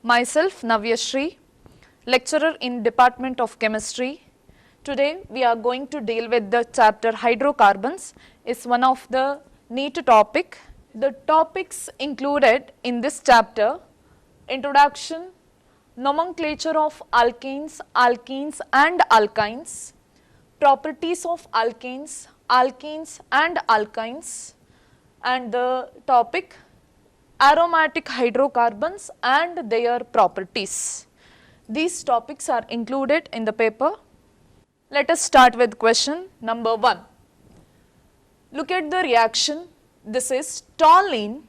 Myself Navyashree, lecturer in Department of Chemistry. Today we are going to deal with the chapter Hydrocarbons. Is one of the neat topic. The topics included in this chapter: introduction, nomenclature of alkanes, alkenes and alkynes, properties of alkanes, alkenes and alkynes, and the topic aromatic hydrocarbons and their properties. These topics are included in the paper. Let us start with question number 1. Look at the reaction. This is toluene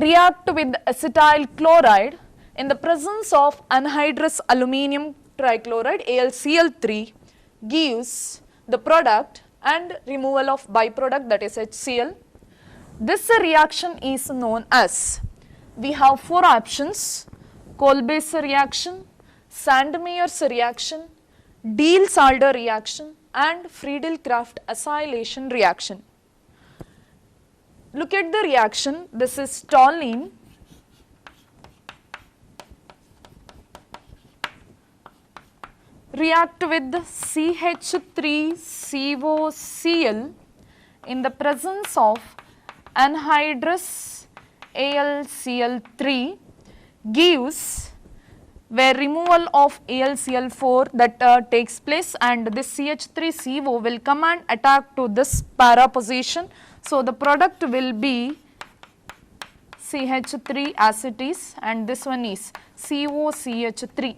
react with acetyl chloride in the presence of anhydrous aluminum trichloride AlCl3 gives the product and removal of byproduct, that is HCl. This reaction is known as, we have 4 options: Kolbe's reaction, Sandmeyer's reaction, Diels-Alder reaction and Friedel-Crafts acylation reaction. Look at the reaction. This is toluene react with CH3COCl in the presence of anhydrous AlCl3 gives where removal of AlCl4 that takes place, and this CH3CO will come and attack to this para position. So, the product will be CH3 acetate and this one is COCH3.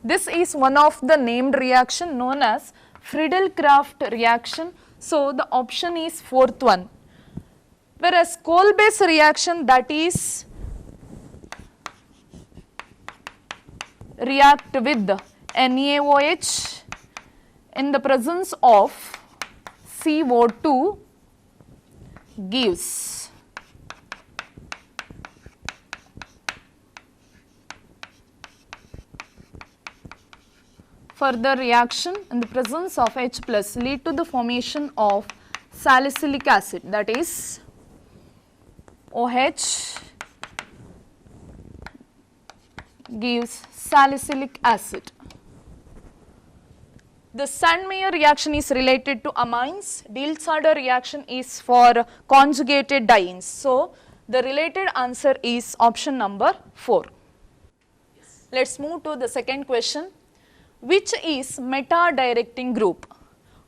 This is one of the named reaction known as Friedel-Crafts reaction. So, the option is 4th one. Whereas Kolbe's reaction, that is react with NaOH in the presence of CO2 gives further reaction in the presence of H plus lead to the formation of salicylic acid, that is OH gives salicylic acid. The Sandmeyer reaction is related to amines, Diels-Alder reaction is for conjugated dienes. So, the related answer is option number 4. Let us move to the second question. Which is meta-directing group?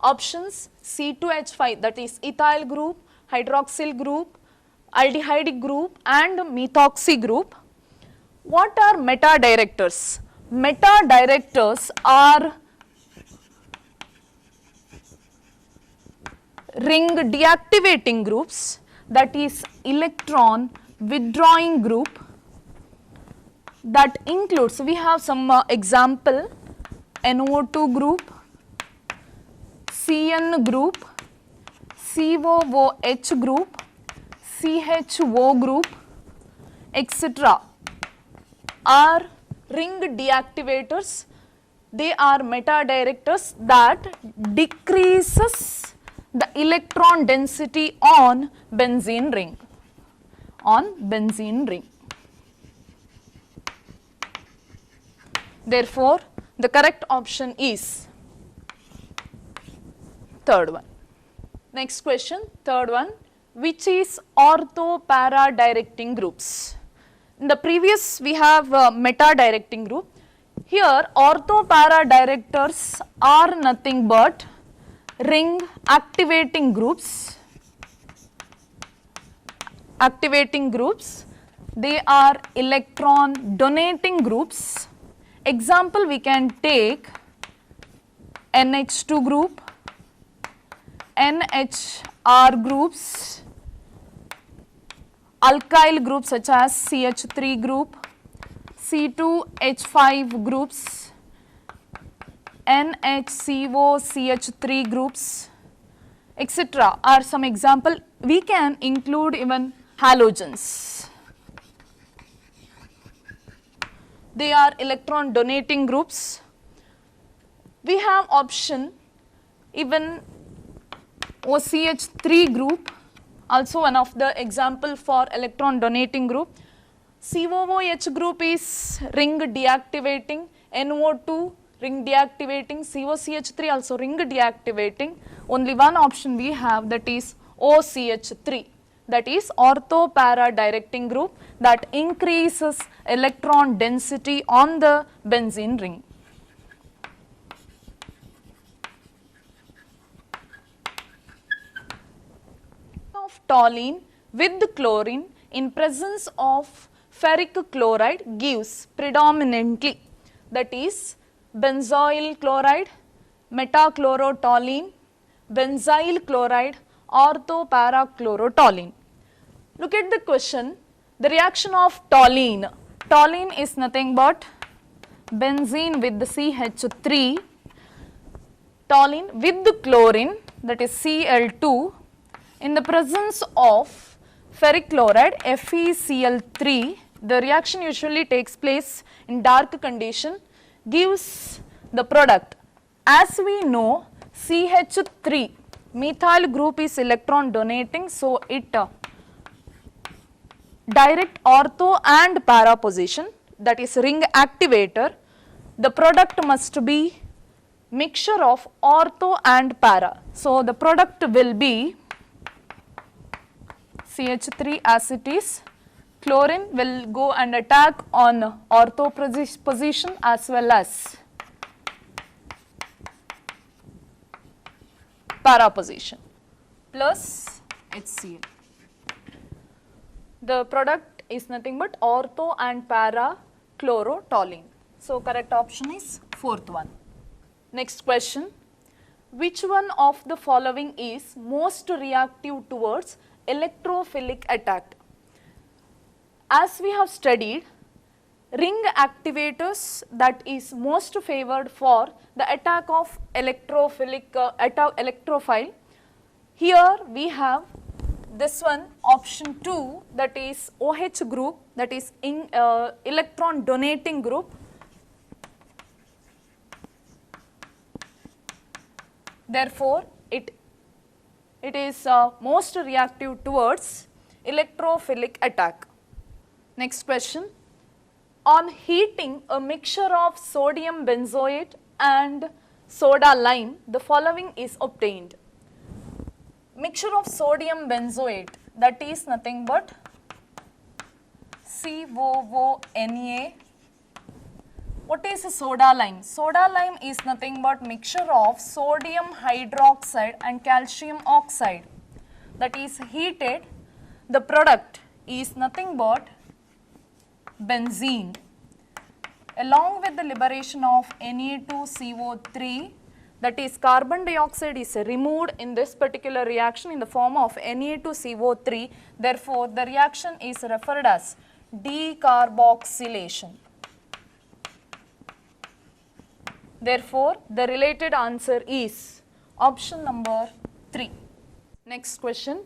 Options: C2H5, that is ethyl group, hydroxyl group, aldehyde group and methoxy group. What are meta-directors? Meta-directors are ring deactivating groups, that is electron withdrawing group, that includes, we have some example: NO2 group, CN group, COOH group, CHO group, etc. are ring deactivators. They are meta-directors that decreases the electron density on benzene ring. Therefore, the correct option is 3rd one. Next question, 3rd one. Which is ortho-para directing groups? In the previous we have meta-directing group. Here ortho-para directors are nothing but ring activating groups. They are electron donating groups. Example, we can take NH2 group, NHR groups, alkyl groups such as CH3 group, C2H5 groups, NHCOCH3 groups, etc. are some example. We can include even halogens. They are electron donating groups. We have option even OCH3 group, also one of the example for electron donating group. COOH group is ring deactivating, NO2 ring deactivating, COCH3 also ring deactivating. Only one option we have, that is OCH3, that is ortho para directing group, that increases electron density on the benzene ring. Of toluene with chlorine in presence of ferric chloride gives predominantly, that is benzoyl chloride, metachlorotoluene, benzyl chloride, orthoparachlorotoluene. Look at the question, the reaction of toluene. Toluene is nothing but benzene with the CH3, toluene with the chlorine, that is Cl2, in the presence of ferric chloride FeCl3. The reaction usually takes place in dark condition, gives the product. As we know, CH3 methyl group is electron donating, so it direct ortho and para position, that is ring activator. The product must be mixture of ortho and para. So the product will be CH3 as it is, chlorine will go and attack on ortho position as well as para position, plus HCl. The product is nothing but ortho and para chlorotoluene. So correct option is fourth one. Next question, which one of the following is most reactive towards electrophilic attack? As we have studied, ring activators that is most favored for the attack of electrophile. Here we have this one, option 2, that is OH group, that is electron donating group. Therefore, it is most reactive towards electrophilic attack. Next question, on heating a mixture of sodium benzoate and soda lime, the following is obtained. Mixture of sodium benzoate, that is nothing but COONA. What is soda lime? Soda lime is nothing but mixture of sodium hydroxide and calcium oxide, that is heated. The product is nothing but benzene. Along with the liberation of Na2CO3, that is carbon dioxide is removed in this particular reaction in the form of Na2CO3. Therefore, the reaction is referred as decarboxylation. Therefore, the related answer is option number 3. Next question,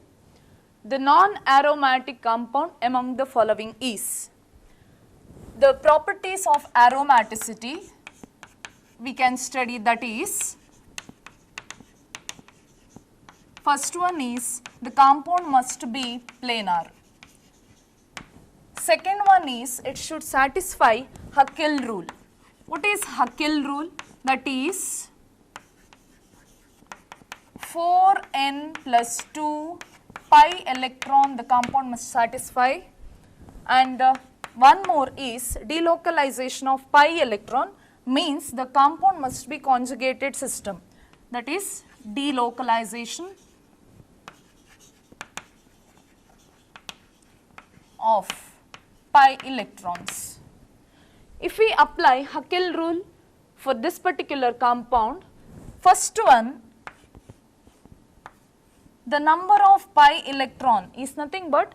the non-aromatic compound among the following is. The properties of aromaticity we can study, that is, first one is the compound must be planar. Second one is it should satisfy Haeckel rule. What is Haeckel rule? That is 4n plus 2 pi electron the compound must satisfy, and one more is delocalization of pi electron, means the compound must be conjugated system, that is delocalization of pi electrons. If we apply Haeckel rule for this particular compound, first one, the number of pi electron is nothing but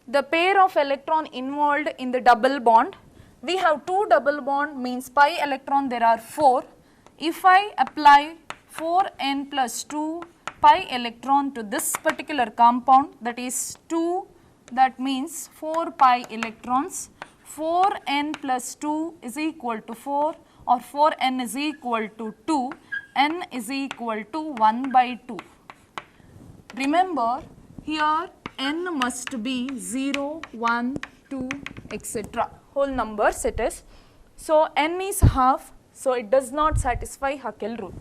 the pair of electron involved in the double bond. We have 2 double bond, means pi electron there are 4. If I apply 4n plus 2 pi electron to this particular compound, that is 2, that means 4 pi electrons. 4n plus 2 is equal to 4, or 4n is equal to 2, n is equal to 1 by 2. Remember, here n must be 0, 1, 2, etc. Whole numbers it is. So n is half, so it does not satisfy Haeckel rule.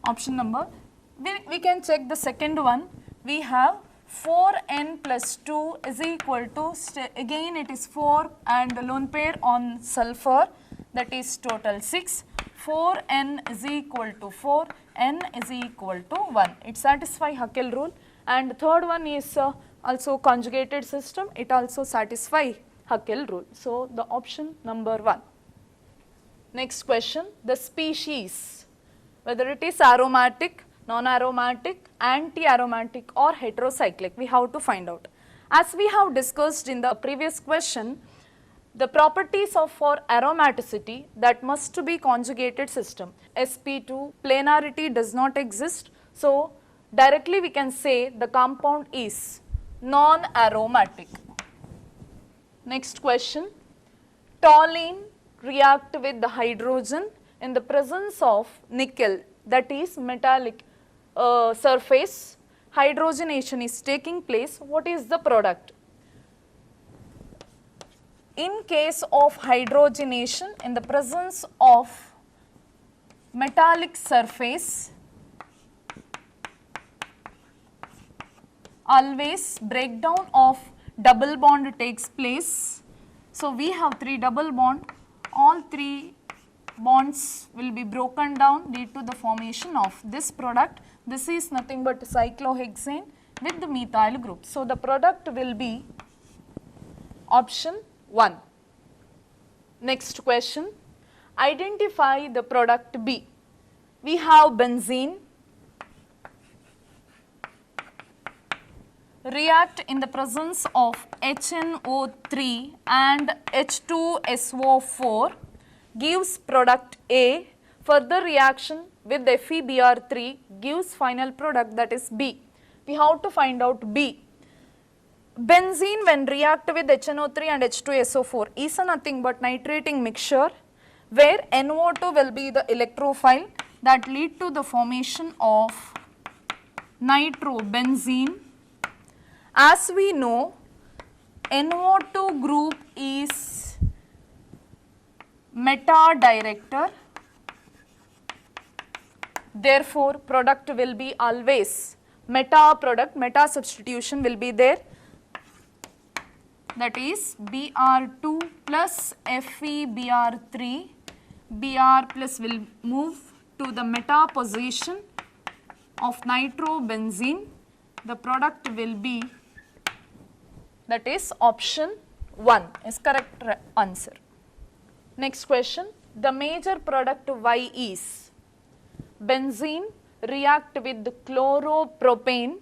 Option number. We can check the second one. We have 4n plus 2 is equal to, again it is 4 and the lone pair on sulfur, that is total 6. 4n is equal to 4, n is equal to 1. It satisfies Haeckel rule. And third one is also conjugated system, it also satisfies Haeckel rule. So the option number 1. Next question, the species, whether it is aromatic, non-aromatic, anti-aromatic or heterocyclic, we have to find out. As we have discussed in the previous question, the properties of for aromaticity, that must be conjugated system. sp2 planarity does not exist, so directly we can say the compound is non-aromatic. Next question, toluene react with the hydrogen in the presence of nickel, that is metallic surface. Hydrogenation is taking place. What is the product? In case of hydrogenation in the presence of metallic surface, always breakdown of double bond takes place. So we have 3 double bond, all 3 bonds will be broken down lead to the formation of this product. This is nothing but cyclohexene with the methyl group. So the product will be option 1. Next question, identify the product B. We have benzene react in the presence of HNO3 and H2SO4 gives product A. Further reaction with FeBr3 gives final product, that is B. We have to find out B. Benzene when react with HNO3 and H2SO4 is nothing but nitrating mixture where NO2 will be the electrophile that lead to the formation of nitrobenzene. As we know, NO2 group is meta-director, therefore product will be always meta product, meta substitution will be there, that is Br2 plus FeBr3, Br plus will move to the meta position of nitrobenzene, the product will be, that is option 1 is correct answer. Next question, the major product Y is benzene react with chloropropane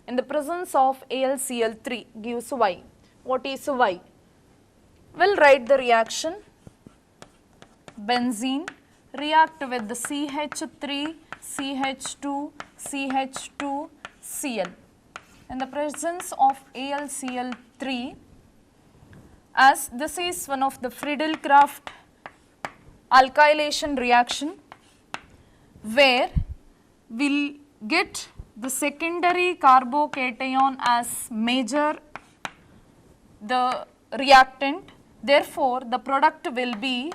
in the presence of AlCl3 gives Y. What is Y? We'll write the reaction. Benzene react with the CH3, CH2, CH2, Cl. In the presence of AlCl3, as this is one of the Friedel-Crafts alkylation reaction where we'll get the secondary carbocation as major the reactant, therefore the product will be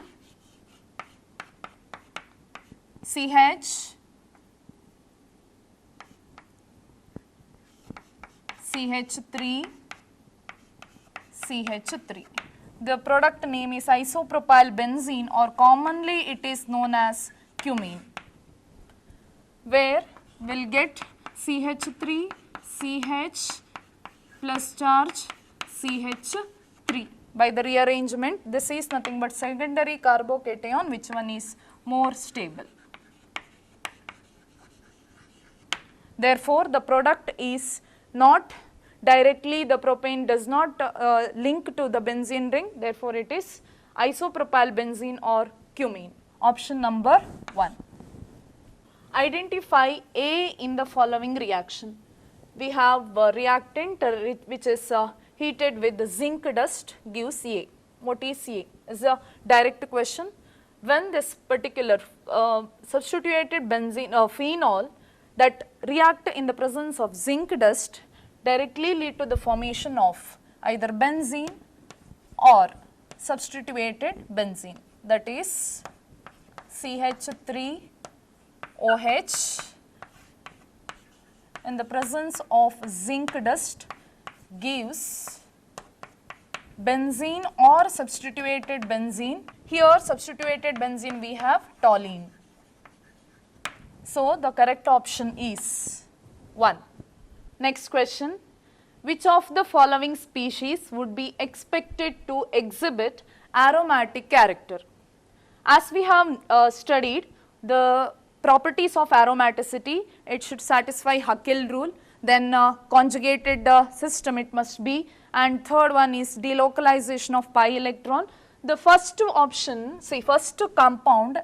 CH, CH3, CH3. The product name is isopropyl benzene, or commonly it is known as cumene, where we'll get CH3, CH plus charge CH3. By the rearrangement, this is nothing but secondary carbocation, which one is more stable. Therefore, the product is not directly, the propane does not link to the benzene ring, therefore it is isopropyl benzene or cumene. Option number 1. Identify A in the following reaction. We have a reactant which is heated with the zinc dust gives A. What is A? Is a direct question. When this particular substituted benzene phenol that react in the presence of zinc dust directly lead to the formation of either benzene or substituted benzene, that is CH3OH in the presence of zinc dust gives benzene or substituted benzene. Here substituted benzene we have toluene. So the correct option is 1. Next question. Which of the following species would be expected to exhibit aromatic character? As we have studied the properties of aromaticity, it should satisfy Haeckel rule, then conjugated system it must be, and third one is delocalization of pi electron. The first option, see first compound,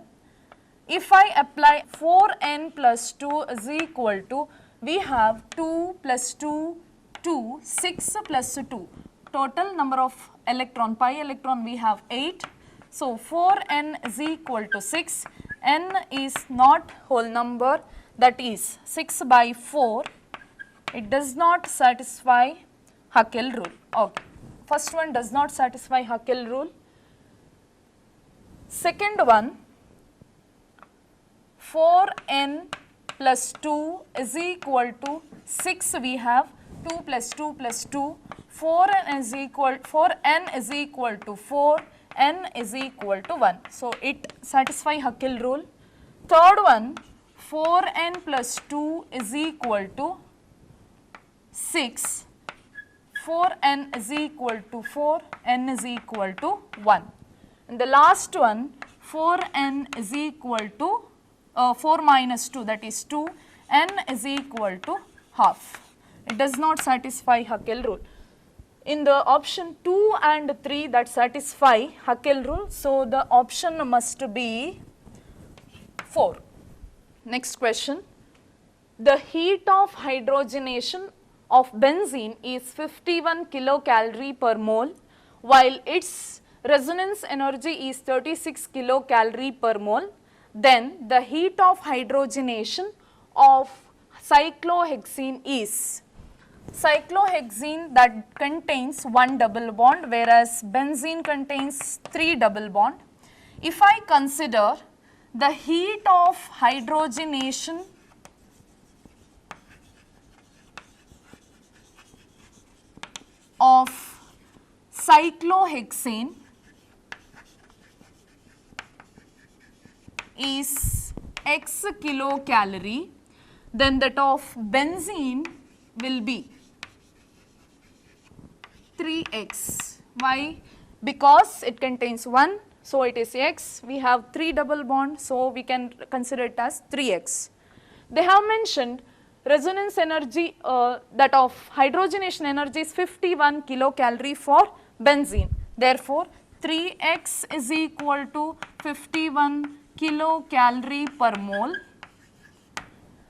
if I apply 4n plus 2 is equal to, we have 2 plus 2, 2, 6 plus 2, total number of electron, pi electron we have 8. So 4n is equal to 6, n is not whole number, that is 6 by 4, it does not satisfy Haeckel rule. Okay. First one does not satisfy Haeckel rule. Second one, 4n plus 2 is equal to 6 we have, 2 plus 2 plus 2, 4n is equal to 4, n is equal to 1. So it satisfy Haeckel rule. Third one, 4n plus 2 is equal to 6, 4n is equal to 4, n is equal to 1. And the last one, 4n is equal to 4 minus 2, that is 2, n is equal to half. It does not satisfy Haeckel rule. In the option 2 and 3 that satisfy Haeckel rule, so the option must be 4. Next question. The heat of hydrogenation of benzene is 51 kilocalorie per mole, while its resonance energy is 36 kilocalorie per mole. Then the heat of hydrogenation of cyclohexene is, cyclohexene that contains 1 double bond, whereas benzene contains 3 double bond. If I consider the heat of hydrogenation of cyclohexane is x kilocalorie, then that of benzene will be 3x. Why? Because it contains 1, so it is x. We have 3 double bond, so we can consider it as 3x. They have mentioned resonance energy that of hydrogenation energy is 51 kilocalorie for benzene. Therefore, 3x is equal to 51 kilocalorie per mole.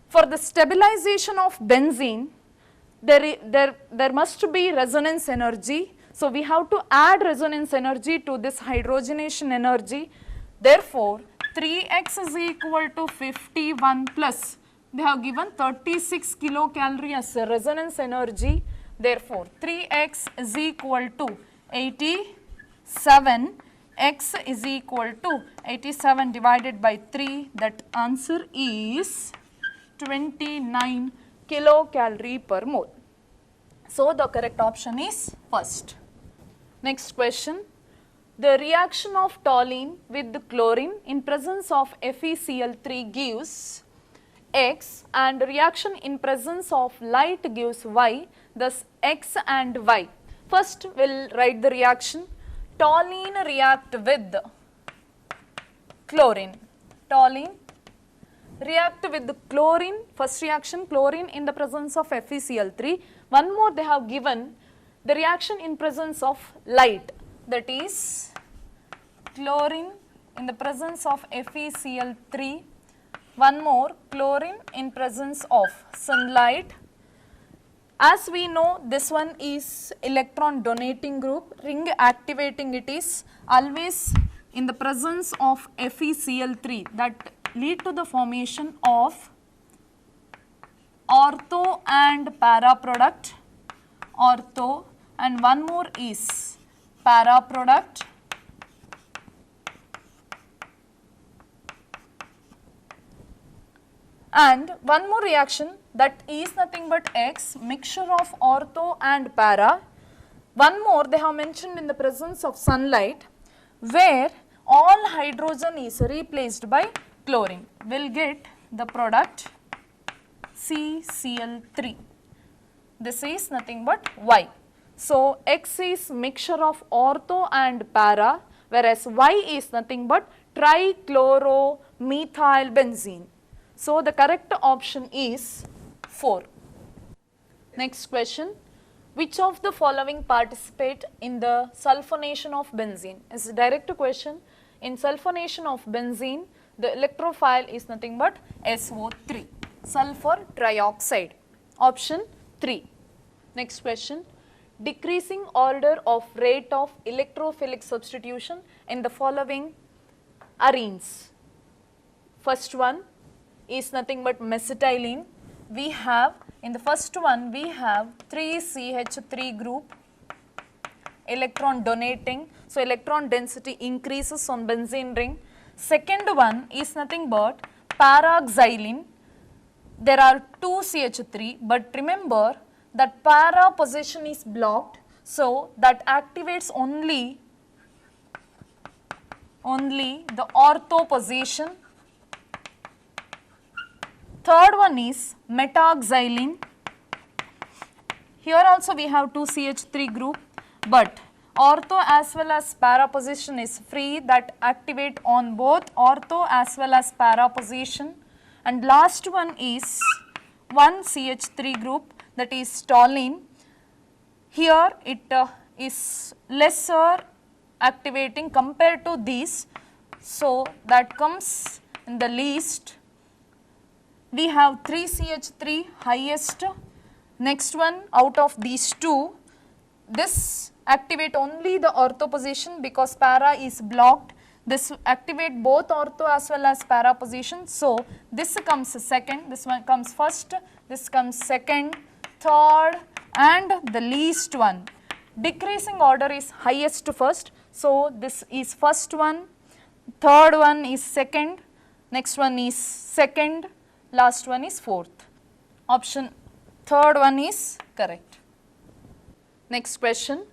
For the stabilization of benzene, there must be resonance energy. So we have to add resonance energy to this hydrogenation energy. Therefore, 3x is equal to 51 plus, they have given 36 kilocalorie as a resonance energy. Therefore, 3x is equal to 87, x is equal to 87 divided by 3, that answer is 29 kilocalorie per mole. So the correct option is first. Next question. The reaction of toluene with the chlorine in presence of FeCl3 gives X, and reaction in presence of light gives Y, thus X and Y. First we will write the reaction. Toluene react with chlorine. Toluene react with chlorine, first reaction chlorine in the presence of FeCl3. One more they have given, the reaction in presence of light, that is chlorine in the presence of FeCl3. One more, chlorine in presence of sunlight. As we know, this one is electron donating group, ring activating, it is always in the presence of FeCl3, that lead to the formation of ortho and para product, ortho, and one more is para product. And one more reaction, that is nothing but X, mixture of ortho and para. One more they have mentioned in the presence of sunlight, where all hydrogen is replaced by chlorine. We will get the product CCl3. This is nothing but Y. So, X is mixture of ortho and para, whereas Y is nothing but trichloromethylbenzene. So, the correct option is 4. Next question. Which of the following participate in the sulphonation of benzene? It's a direct question. In sulphonation of benzene, the electrophile is nothing but SO3, sulfur trioxide. Option 3. Next question. Decreasing order of rate of electrophilic substitution in the following arenes. First one is nothing but mesitylene. We have, in the first one, we have 3CH3 group, electron donating. So, electron density increases on benzene ring. Second one is nothing but paraxylene. There are 2 CH3, but remember that para position is blocked. So, that activates only the ortho position. Third one is metaxylene. Here also we have 2 CH3 group, but ortho as well as para position is free, that activate on both ortho as well as para position. And last one is 1 CH3 group, that is toluene. Here it is lesser activating compared to these, so that comes in the least. We have 3CH3 highest. Next one out of these two, this activate only the ortho position because para is blocked. This activate both ortho as well as para position. So, this comes second, this one comes first, this comes second, third and the least one. Decreasing order is highest first. So, this is first one, third one is second, next one is second, last one is fourth. Option third one is correct. Next question.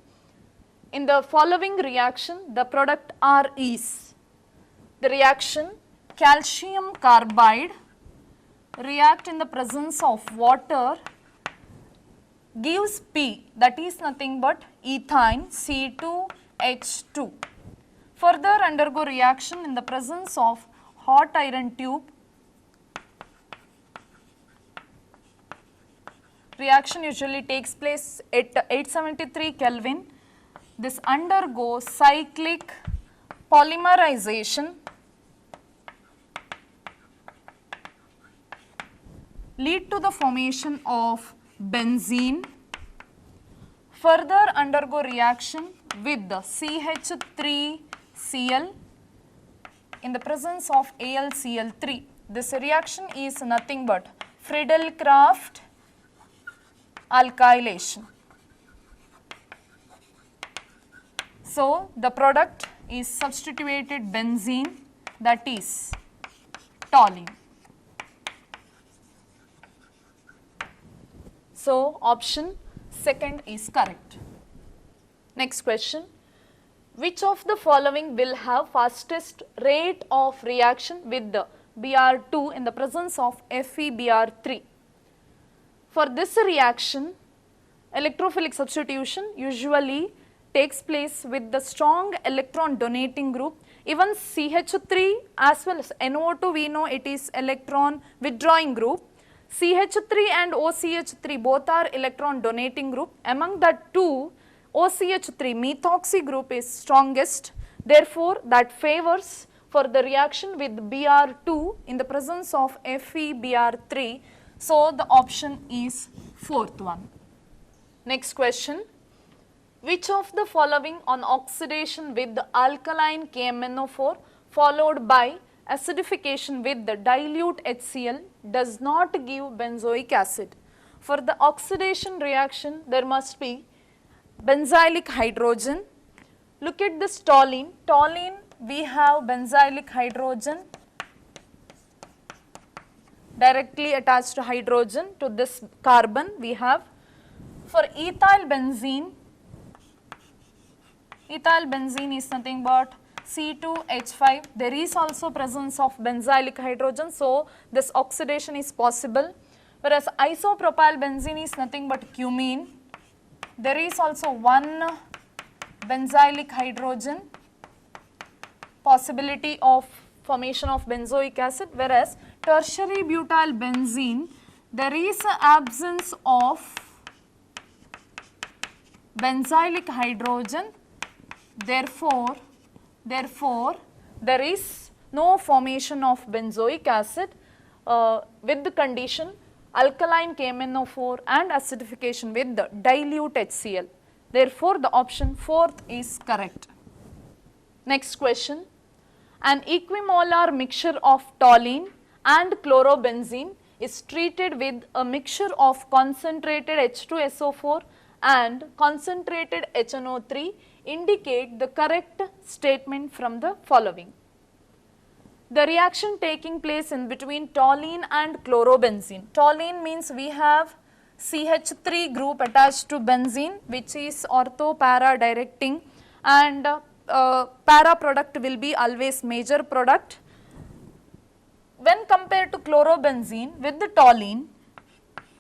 In the following reaction, the product R is the reaction calcium carbide react in the presence of water gives P, that is nothing but ethine C2H2. Further undergo reaction in the presence of hot iron tube. Reaction usually takes place at 873 Kelvin. This undergoes cyclic polymerization, lead to the formation of benzene. Further undergo reaction with the CH3Cl in the presence of AlCl3. This reaction is nothing but Friedel-Crafts alkylation. So, the product is substituted benzene, that is toluene. So, option second is correct. Next question. Which of the following will have fastest rate of reaction with the Br2 in the presence of FeBr3? For this reaction, electrophilic substitution usually takes place with the strong electron donating group. Even CH3 as well as NO2, we know it is electron withdrawing group. CH3 and OCH3 both are electron donating group. Among the two, OCH3 methoxy group is strongest. Therefore, that favors for the reaction with Br2 in the presence of FeBr3. So, the option is fourth one. Next question. Which of the following on oxidation with the alkaline KMnO4 followed by acidification with the dilute HCl does not give benzoic acid? For the oxidation reaction, there must be benzylic hydrogen, Look at this toluene. Toluene, we have benzylic hydrogen directly attached to hydrogen to this carbon we have. For ethyl benzene is nothing but C2H5. There is also presence of benzylic hydrogen, so this oxidation is possible. Whereas isopropyl benzene is nothing but cumene. There is also one benzylic hydrogen, possibility of formation of benzoic acid, whereas tertiary butyl benzene, there is an absence of benzylic hydrogen, therefore there is no formation of benzoic acid with the condition alkaline KMnO4 and acidification with the dilute HCl. Therefore, the option 4th is correct. Next question. An equimolar mixture of toluene and chlorobenzene is treated with a mixture of concentrated H2SO4 and concentrated HNO3. Indicate the correct statement from the following. The reaction taking place in between toluene and chlorobenzene. Toluene means we have CH3 group attached to benzene, which is ortho-para directing, and para product will be always major product. When compared to chlorobenzene with the toluene,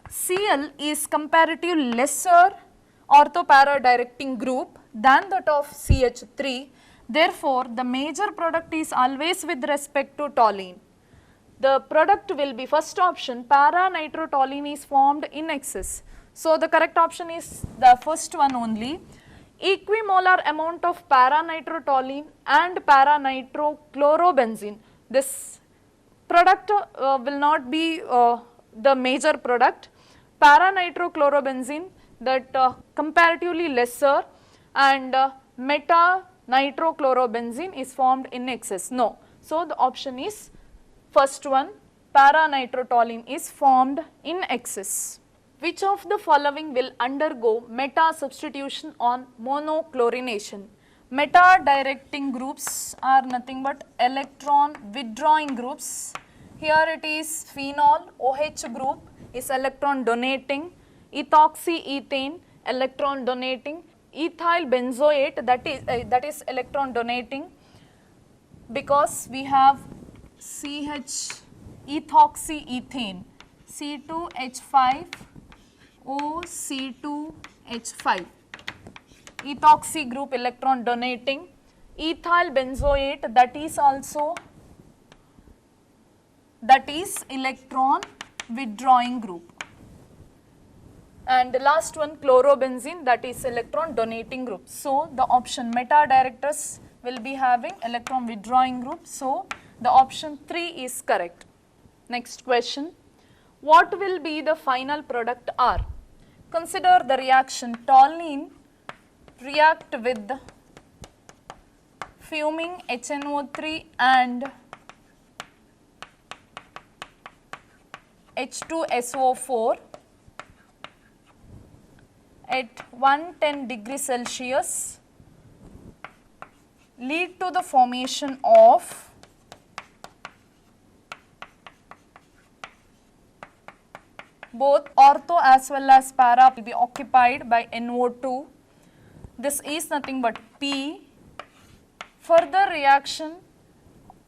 Cl is comparatively lesser ortho-para directing group than that of CH3. Therefore, the major product is always with respect to toluene. The product will be first option, para-nitrotoluene is formed in excess. So, the correct option is the first one only. Equimolar amount of para-nitrotoluene and para-nitrochlorobenzene. This product will not be the major product. Para-nitrochlorobenzene, that comparatively lesser, and meta-nitrochlorobenzene is formed in excess. No. So, the option is first one, para-nitrotoluene is formed in excess. Which of the following will undergo meta-substitution on monochlorination? Meta-directing groups are nothing but electron withdrawing groups. Here it is phenol, OH group is electron donating, ethoxyethane electron donating, ethyl benzoate that is electron donating, because we have CH ethoxyethane C2H5 O C2H5, ethoxy group electron donating, ethyl benzoate that is electron withdrawing group, and the last one chlorobenzene, that is electron donating group. So, the option meta directors will be having electron withdrawing group. So, the option 3 is correct. Next question. What will be the final product R? Consider the reaction toluene react with fuming HNO3 and H2SO4 at 110 degrees Celsius, lead to the formation of both ortho as well as para will be occupied by NO2. This is nothing but P. Further reaction,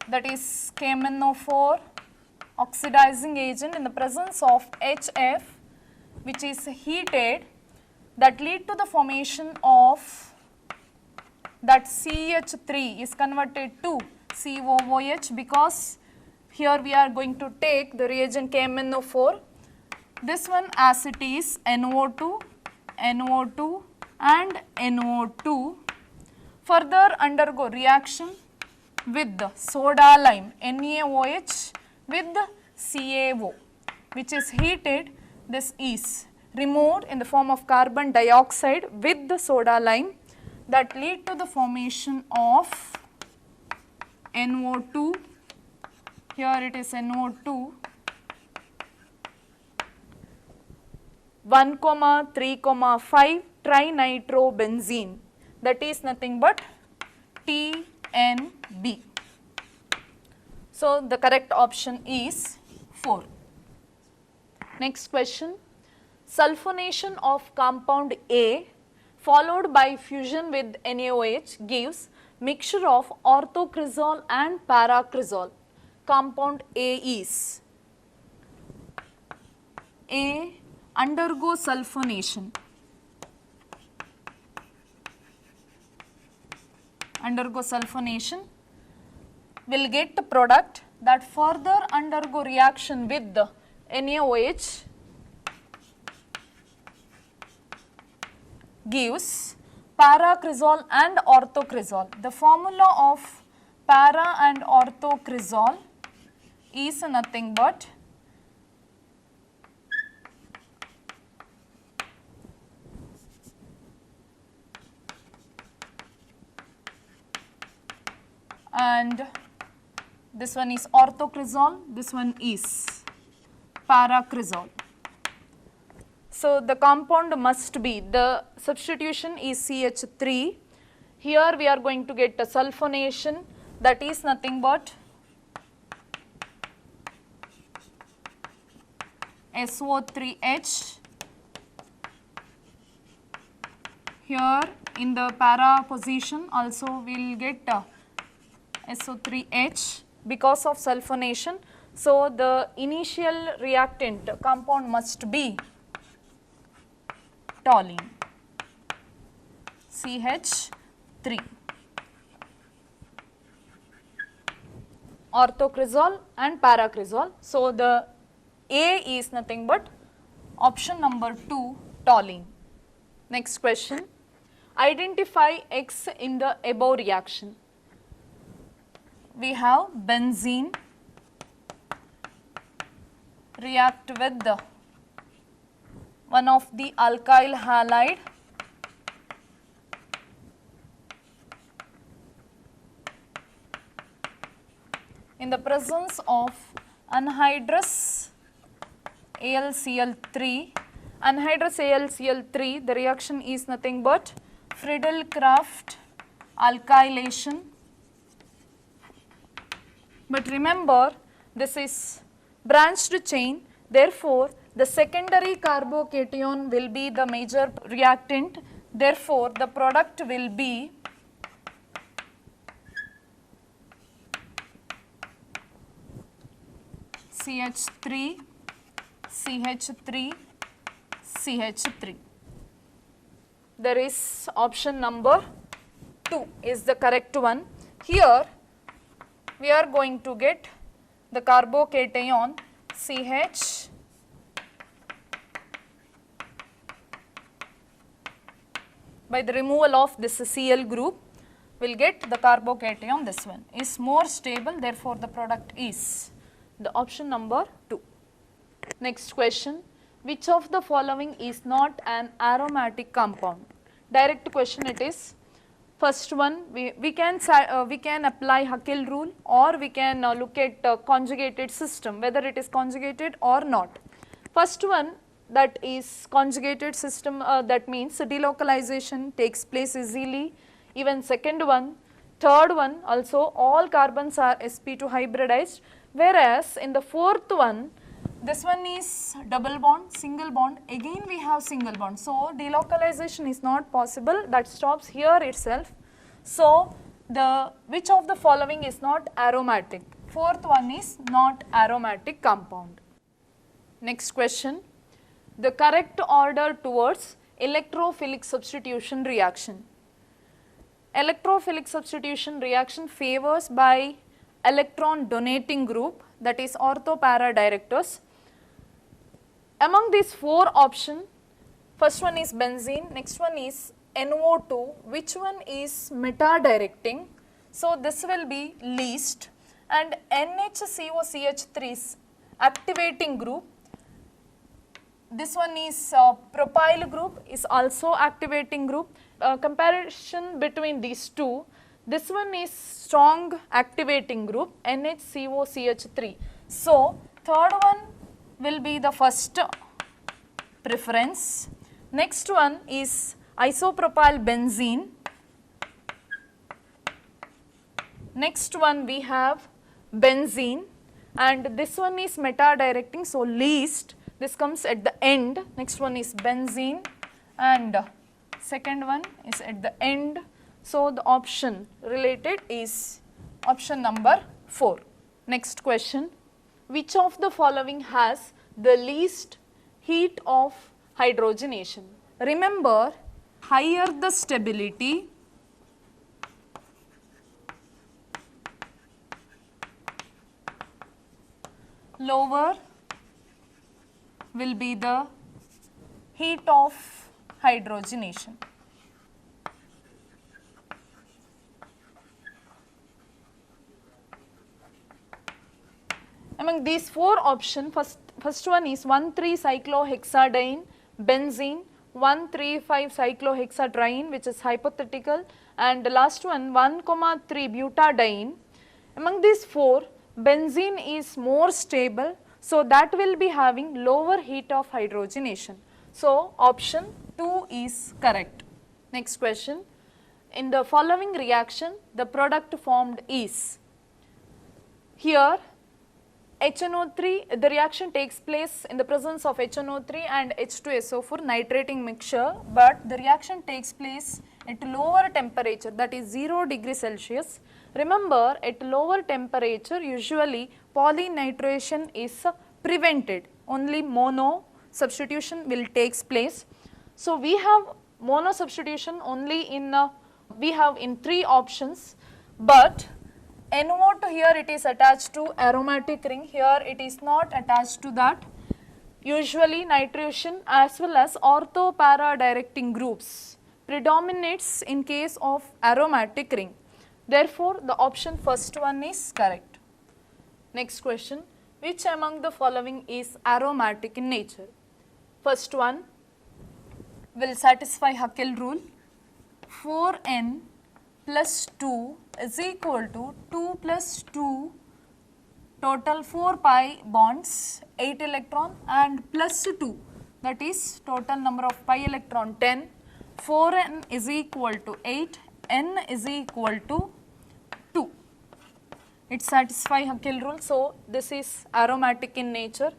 that is KMnO4 oxidizing agent in the presence of HF, which is heated, that lead to the formation of that CH3 is converted to COOH, because here we are going to take the reagent KMnO4. This one as it is NO2, NO2 and NO2, further undergo reaction with the soda lime NaOH with the CaO, which is heated. This is removed in the form of carbon dioxide with the soda lime, that lead to the formation of NO2. Here it is NO2 1,3,5 trinitrobenzene, that is nothing but TNB. So the correct option is 4. Next question. Sulphonation of compound A followed by fusion with NaOH gives mixture of orthocresol and paracresol. Compound A is A. Undergo sulphonation. Undergo sulphonation will get the product that further undergo reaction with the NaOH gives paracresol and orthocresol. The formula of para and orthocresol is nothing but and this one is orthocresol, this one is paracresol. So the compound must be, the substitution is CH3. Here we are going to get a sulphonation, that is nothing but SO3H. Here in the para position also we will get SO3H because of sulphonation. So the initial reactant compound must be toluene, CH3. Orthocresol and paracresol. So the A is nothing but option number 2, toluene. Next question. Identify X in the above reaction. We have benzene react with the one of the alkyl halide in the presence of anhydrous AlCl3. Anhydrous AlCl3, the reaction is nothing but Friedel-Crafts alkylation. But remember, this is branched chain, therefore the secondary carbocation will be the major reactant, therefore the product will be CH3, CH3, CH3. There is option number 2 is the correct one. Here we are going to get the carbocation CH by the removal of this Cl group, we will get the carbocation, this one is more stable, therefore the product is the option number 2. Next question. Which of the following is not an aromatic compound? Direct question it is. First one, we can apply Haeckel rule, or we can look at conjugated system, whether it is conjugated or not. First one, that is conjugated system, that means delocalization takes place easily. Even second one, third one also all carbons are sp2 hybridized, whereas in the fourth one, this one is double bond, single bond, again we have single bond. So delocalization is not possible, that stops here itself. So the which of the following is not aromatic? Fourth one is not aromatic compound. Next question. The correct order towards electrophilic substitution reaction. Electrophilic substitution reaction favors by electron donating group, that is ortho-para directors. Among these 4 options, first one is benzene, next one is NO2, which one is meta-directing? So this will be least, and NHCOCH3 is activating group. This one is propyl group is also activating group. Comparison between these two, this one is strong activating group NHCOCH3. So third one will be the first preference. Next one is isopropyl benzene. Next one we have benzene, and this one is meta directing, so least, this comes at the end. Next one is benzene and second one is at the end. So the option related is option number 4. Next question, which of the following has the least heat of hydrogenation? Remember, higher the stability, lower will be the heat of hydrogenation. Among these 4 options, first one is 1,3-cyclohexadiene benzene, 1,3,5-cyclohexatriene, which is hypothetical, and the last one 1,3-butadiene. Among these 4, benzene is more stable, so that will be having lower heat of hydrogenation. So option 2 is correct. Next question, in the following reaction, the product formed is, here HNO3, the reaction takes place in the presence of HNO3 and H2SO4 nitrating mixture, but the reaction takes place at lower temperature, that is 0 degree Celsius. Remember, at lower temperature usually polynitration is prevented, only mono substitution will takes place. So we have mono substitution only in, we have in 3 options, but NO2 here it is attached to aromatic ring, here it is not attached to that. Usually nitration as well as ortho-para directing groups predominates in case of aromatic ring. Therefore, the option first one is correct. Next question, which among the following is aromatic in nature? First one will satisfy Haeckel rule, 4n plus 2 is equal to 2 plus 2, total 4 pi bonds, 8 electron, and plus 2, that is total number of pi electron 10, 4n is equal to 8, n is equal to 2. It satisfies Haeckel rule, so this is aromatic in nature.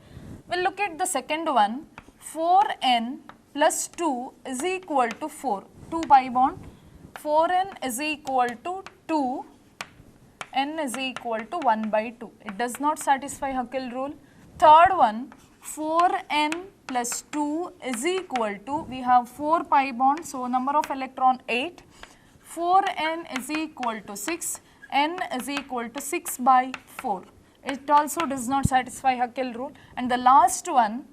We will look at the second one, 4n plus 2 is equal to 4, 2 pi bond, 4n is equal to 2, n is equal to 1 by 2. It does not satisfy Haeckel rule. Third one, 4n plus 2 is equal to, we have 4 pi bond, so number of electron 8, 4n is equal to 6, n is equal to 6 by 4. It also does not satisfy Haeckel rule. And the last one,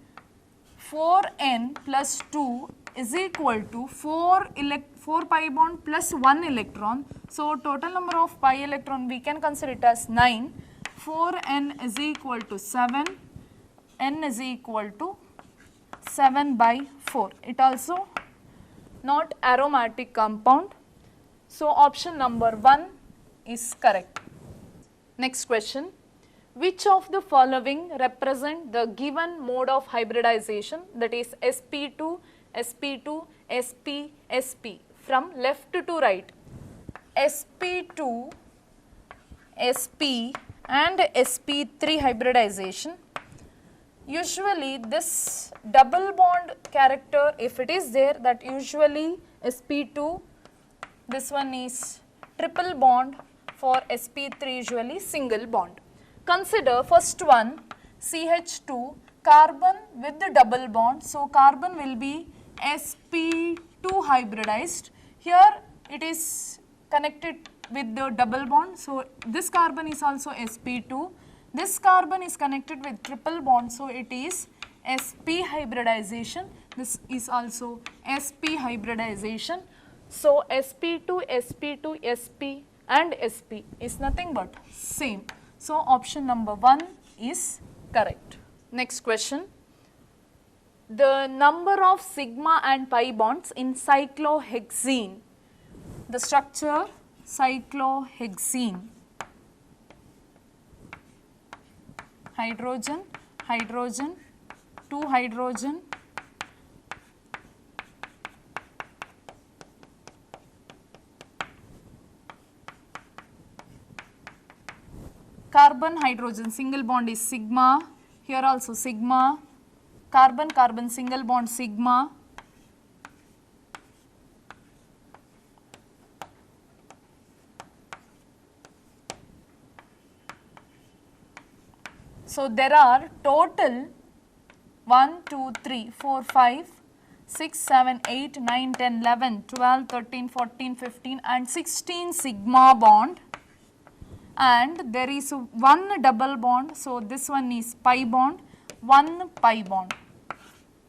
4n plus 2 is equal to 4 pi bond plus 1 electron. So total number of pi electron we can consider it as 9. 4n is equal to 7, n is equal to 7 by 4. It also not aromatic compound. So option number 1 is correct. Next question, which of the following represent the given mode of hybridization, that is sp2, sp2, sp, sp, from left to right? sp2, sp and sp3 hybridization. Usually this double bond character, if it is there, that usually sp2, this one is triple bond, for sp3 usually single bond. Consider first one, CH2, carbon with the double bond, so carbon will be sp2 hybridized. Here it is connected with the double bond, so this carbon is also sp2. This carbon is connected with triple bond, so it is sp hybridization. This is also sp hybridization. So sp2, sp2, sp and sp is nothing but same. So option number 1 is correct. Next question, the number of sigma and pi bonds in cyclohexene. The structure cyclohexene, hydrogen, hydrogen, 2 hydrogen, carbon hydrogen single bond is sigma, here also sigma, carbon carbon single bond sigma, so there are total 1, 2, 3, 4, 5, 6, 7, 8, 9, 10, 11, 12, 13, 14, 15 and 16 sigma bond, and there is one double bond, so this one is pi bond, one pi bond.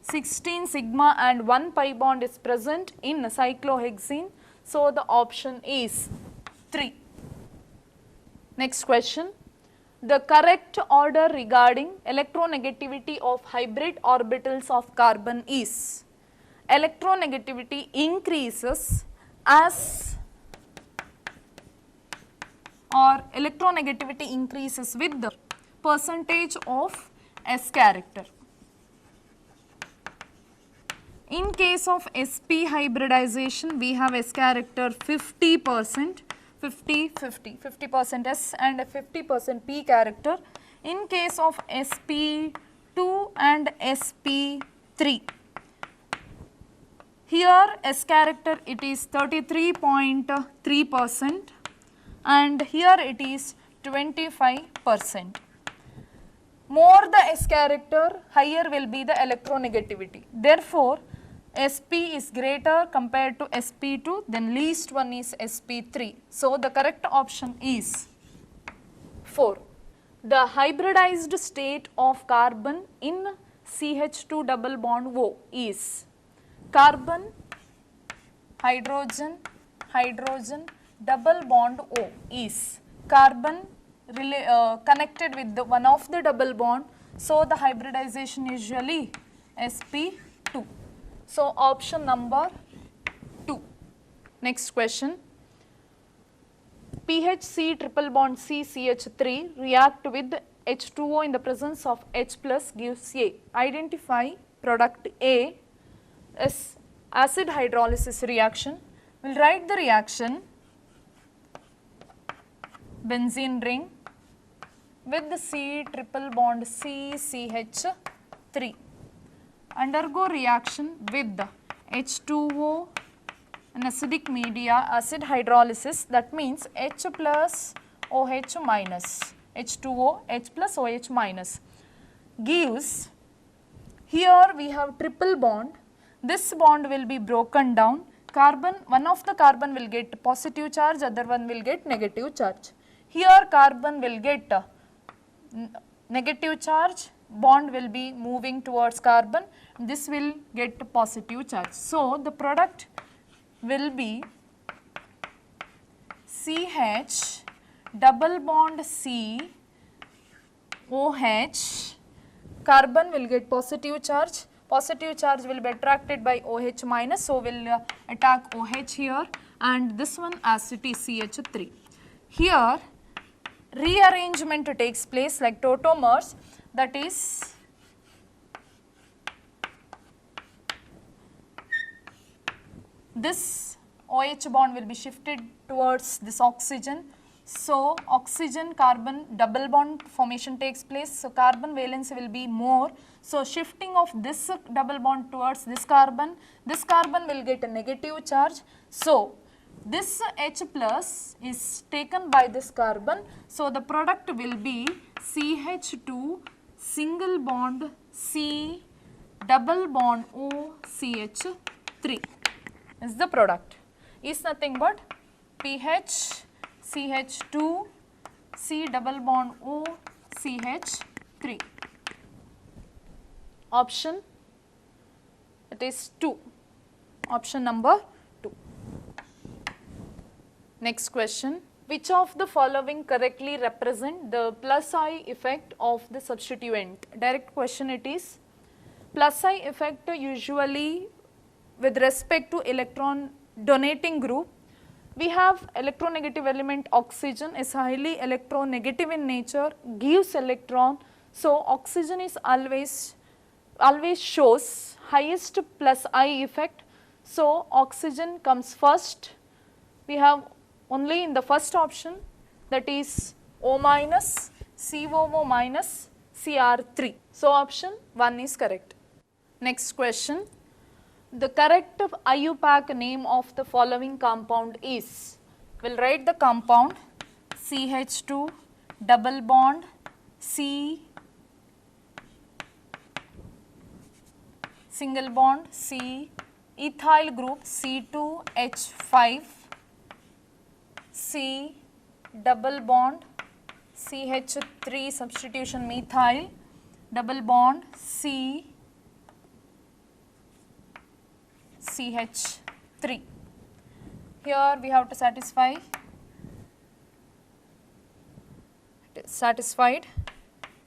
16 sigma and one pi bond is present in cyclohexene, so the option is 3. Next question. The correct order regarding electronegativity of hybrid orbitals of carbon is: electronegativity increases as, or electronegativity increases with the percentage of S character. In case of sp hybridization, we have S character 50%, 50% S and 50% P character. In case of sp2 and sp3, here S character it is 33.3% and here it is 25%. More the S character, higher will be the electronegativity. Therefore, Sp is greater compared to Sp2, then least one is Sp3. So, the correct option is 4. The hybridized state of carbon in CH2 double bond O is carbon, hydrogen, hydrogen, double bond O is carbon connected with the one of the double bond. So, the hybridization usually Sp2. So, option number 2. Next question. PHC triple bond C CH3 react with H2O in the presence of H plus gives A. Identify product A as acid hydrolysis reaction. We will write the reaction: benzene ring with the C triple bond C CH3 undergo reaction with H2O, an acidic media, acid hydrolysis, that means H plus OH minus, H2O, H plus OH minus gives, here we have triple bond, this bond will be broken down, carbon, one of the carbon will get positive charge, other one will get negative charge. Here carbon will get negative charge, bond will be moving towards carbon, this will get positive charge. So, the product will be CH double bond C OH, carbon will get positive charge will be attracted by OH minus, so will attack OH here, and this one as it is CH3. Here rearrangement takes place like tautomers, that is this OH bond will be shifted towards this oxygen. So, oxygen carbon double bond formation takes place. So, carbon valence will be more. So, shifting of this double bond towards this carbon will get a negative charge. So, this H plus is taken by this carbon. So, the product will be CH2 single bond C double bond O CH3 is the product, is nothing but PH CH2 C double bond O CH3. Option, it is 2, option number 2. Next question. Which of the following correctly represent the plus I effect of the substituent? Direct question it is. Plus I effect usually with respect to electron donating group. We have electronegative element oxygen is highly electronegative in nature, gives electron. So, oxygen is always shows highest plus I effect. So, oxygen comes first. We have only in the first option, that is O minus, COO minus Cr3. So option 1 is correct. Next question. The correct IUPAC name of the following compound is, we'll write the compound CH2 double bond C single bond C ethyl group C2H5 C double bond CH3 substitution methyl double bond C CH3. Here we have to satisfied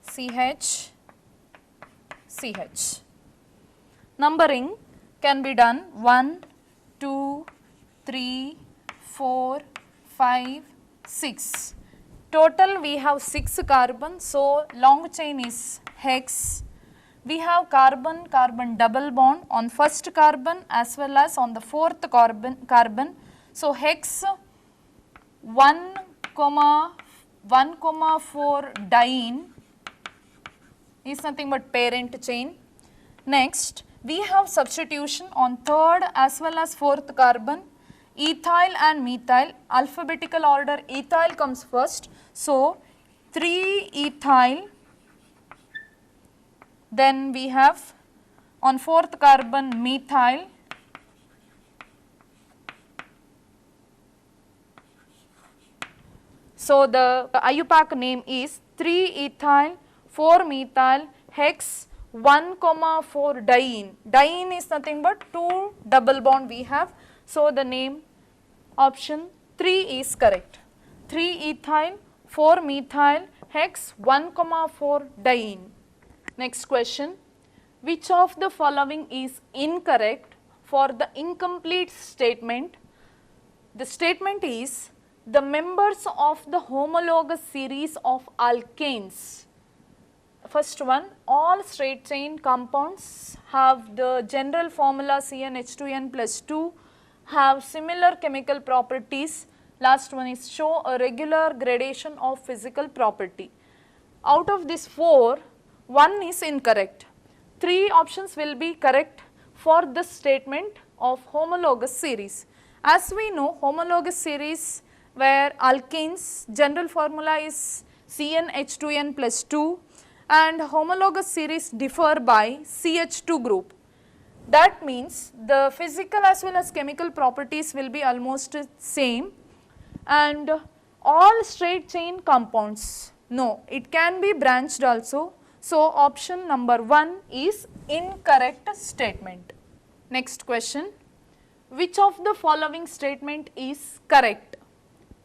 CH. Numbering can be done 1, 2, 3, 4, 5, 6. Total we have 6 carbon, so long chain is hex. We have carbon double bond on first carbon as well as on the fourth carbon. So hex 1,4 diene is nothing but parent chain. Next we have substitution on third as well as fourth carbon, ethyl and methyl, alphabetical order ethyl comes first. So 3 ethyl. Then we have on fourth carbon methyl, so the IUPAC name is 3 ethyl 4 methyl hex 1,4 diene. Diene is nothing but 2 double bond we have, so the name option 3 is correct. 3 ethyl 4 methyl hex 1,4 diene. Next question, which of the following is incorrect for the incomplete statement? The statement is, the members of the homologous series of alkanes. First one, all straight chain compounds have the general formula CnH2n plus 2, have similar chemical properties. Last one is show a regular gradation of physical property. Out of these 4, 1 is incorrect. 3 options will be correct for this statement of homologous series. As we know, homologous series where alkanes general formula is CnH2n plus 2 and homologous series differ by CH2 group. That means the physical as well as chemical properties will be almost same, and all straight chain compounds, no, it can be branched also. So option number 1 is incorrect statement. Next question, which of the following statement is correct?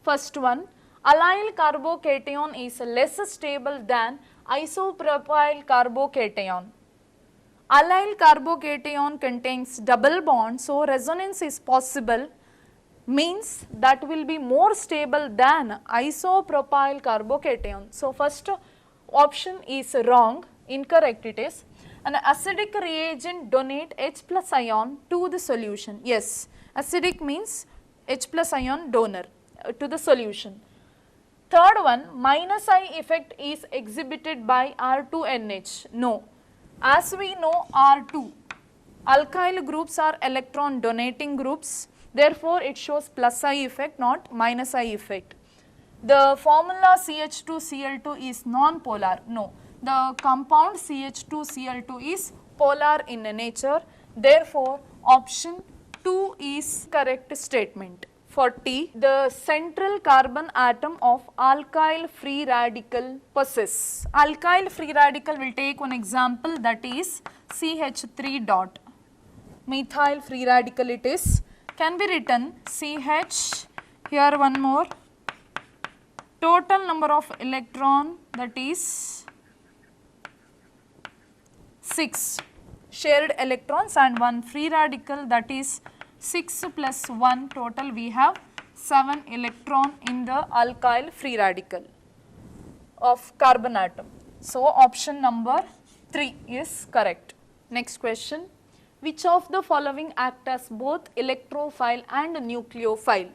First one, allyl carbocation is less stable than isopropyl carbocation. Allyl carbocation contains double bond, so resonance is possible, means that will be more stable than isopropyl carbocation. So first option is wrong, incorrect it is. An acidic reagent donate H plus ion to the solution. Yes, acidic means H plus ion donor to the solution. Third one, minus I effect is exhibited by R2NH. No, as we know R2, alkyl groups are electron donating groups, therefore it shows plus I effect, not minus I effect. The formula CH2Cl2 is non-polar. No, the compound CH2Cl2 is polar in nature, therefore option 2 is correct statement. 40, the central carbon atom of alkyl free radical possess. Alkyl free radical will take one example, that is CH3 dot. Methyl free radical it is, can be written CH, here one more, total number of electron that is 6 shared electrons and one free radical, that is 6 plus 1, total we have 7 electron in the alkyl free radical of carbon atom. So option number 3 is correct. Next question, which of the following act as both electrophile and nucleophile?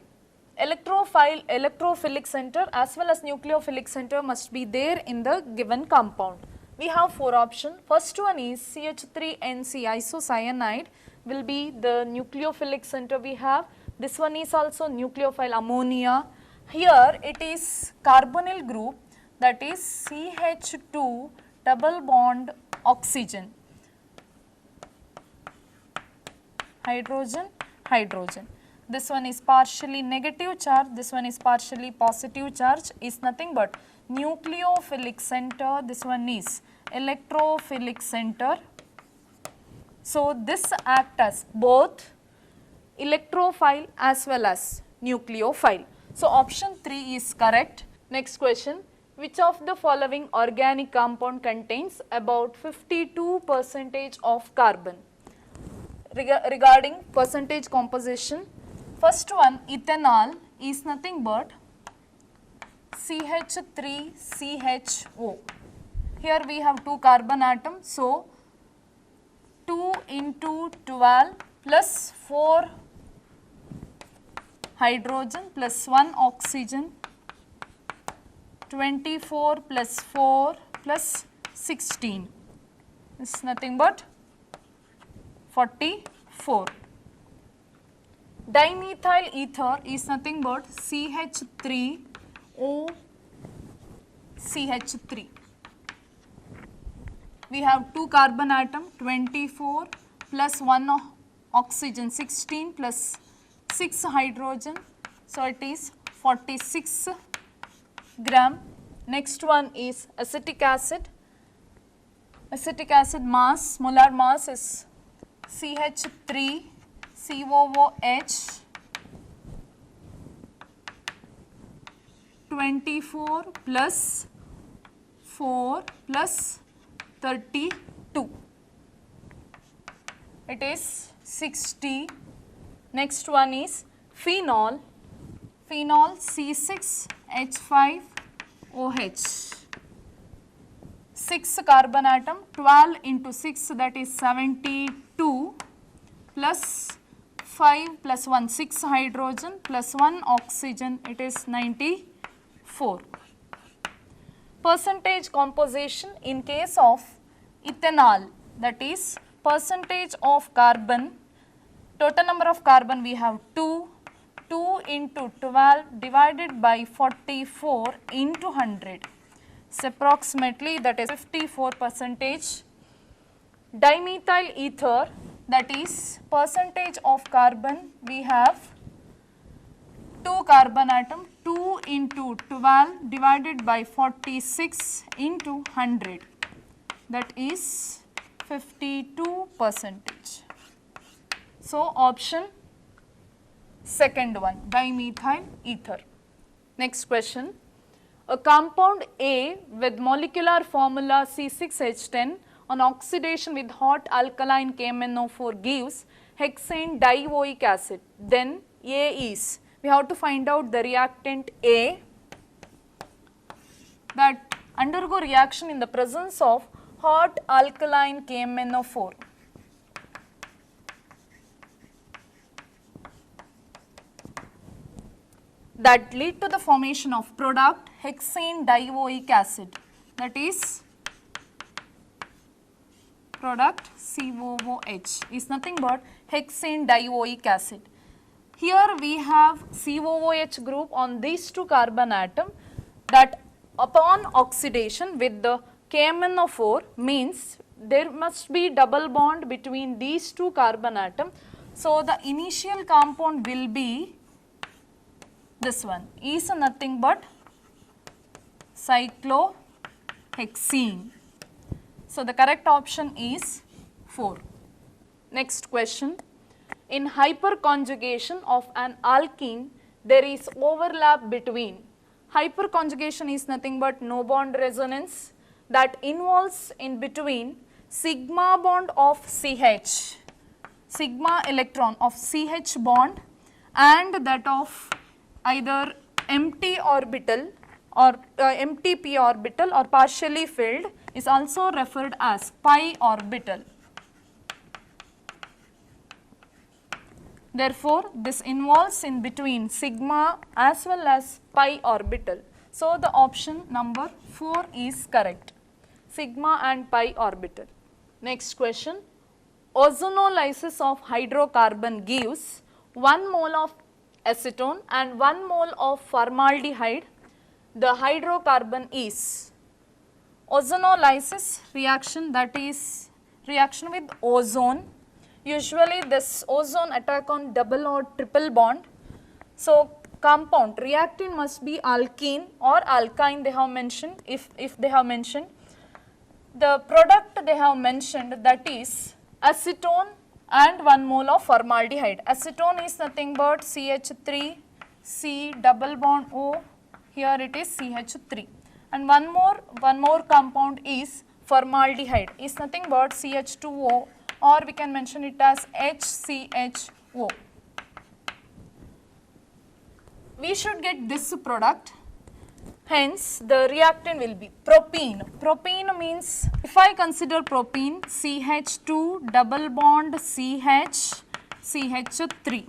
electrophilic center as well as nucleophilic center must be there in the given compound. We have 4 options. First one is CH3NC isocyanide will be the nucleophilic center we have. This one is also nucleophile ammonia. Here it is carbonyl group, that is CH2 double bond oxygen, hydrogen, hydrogen. This one is partially negative charge, this one is partially positive charge, is nothing but nucleophilic center, this one is electrophilic center. So this act as both electrophile as well as nucleophile. So option 3 is correct. Next question, which of the following organic compound contains about 52% of carbon? Regarding percentage composition, first one ethanol is nothing but CH3CHO. Here we have 2 carbon atoms, so 2 into 12 plus 4 hydrogen plus 1 oxygen, 24 plus 4 plus 16 is nothing but 44. Dimethyl ether is nothing but CH3O CH3. We have 2 carbon atom, 24 plus 1 oxygen, 16 plus 6 hydrogen, so it is 46 gram. Next one is acetic acid. Acetic acid mass, molar mass is CH3 COOH 24 plus 4 plus 32. It is 60. Next one is phenol. Phenol C6H5OH. 6 carbon atom, 12 into 6, that is 72 plus 5 plus 1, 6 hydrogen plus 1 oxygen, it is 94. Percentage composition in case of ethanol, that is percentage of carbon, total number of carbon we have 2, 2 into 12 divided by 44 into 100. So approximately that is 54%. Dimethyl ether, that is percentage of carbon we have 2 carbon atom, 2 into 12 divided by 46 into 100, that is 52%. So option second one, dimethyl ether. Next question. A compound A with molecular formula C6H10 on oxidation with hot alkaline KMnO4 gives hexane dioic acid. Then A is, we have to find out the reactant A that undergo reaction in the presence of hot alkaline KMnO4. That lead to the formation of product hexane dioic acid, that is product COOH is nothing but hexane dioic acid. Here we have COOH group on these 2 carbon atom, that upon oxidation with the KMnO4 means there must be double bond between these 2 carbon atom. So the initial compound will be this one, is nothing but cyclohexene. So the correct option is 4. Next question. In hyperconjugation of an alkene, there is overlap between. Hyperconjugation is nothing but no bond resonance that involves in between sigma bond of CH, sigma electron of CH bond, and that of either empty orbital or empty p orbital or partially filled is also referred as pi orbital. Therefore, this involves in between sigma as well as pi orbital. So, the option number 4 is correct, sigma and pi orbital. Next question, ozonolysis of hydrocarbon gives 1 mole of acetone and 1 mole of formaldehyde. The hydrocarbon is ozonolysis reaction, that is reaction with ozone. Usually this ozone attack on double or triple bond. So, compound reactant must be alkene or alkyne they have mentioned, if they have mentioned. The product they have mentioned, that is acetone and 1 mole of formaldehyde. Acetone is nothing but CH3, C double bond O, here it is CH3, and one more compound is formaldehyde, is nothing but CH2O, or we can mention it as HCHO. We should get this product, hence the reactant will be propene. Propene means, if I consider propene, CH2 double bond CH, CH3.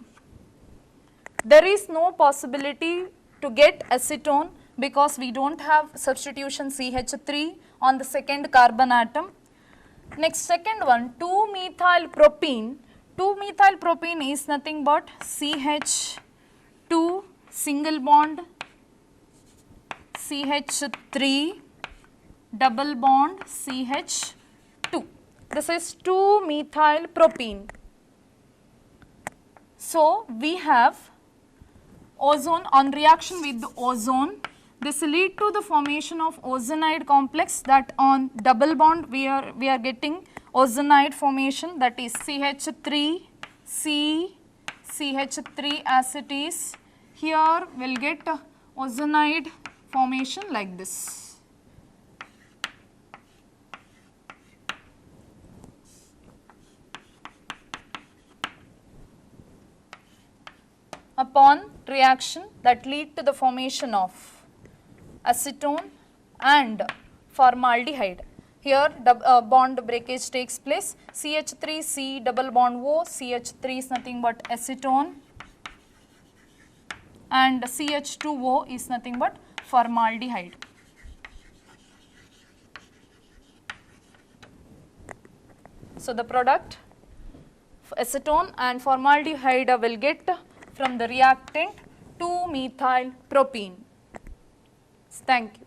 There is no possibility to get acetone because we don't have substitution CH3 on the second carbon atom. Next, second one, 2-methyl propene. 2-methyl propene is nothing but CH2 single bond CH3 double bond CH2. This is 2-methyl propene. So, we have ozone on reaction with the ozone. This lead to the formation of ozonide complex, that on double bond we are getting ozonide formation, that is CH3 C CH3 as it is. Here we will get ozonide formation like this. Upon reaction that lead to the formation of acetone and formaldehyde. Here bond breakage takes place. CH3 C double bond O, CH3 is nothing but acetone and CH2O is nothing but formaldehyde. So, the product acetone and formaldehyde will get from the reactant 2-methyl propene. Thank you.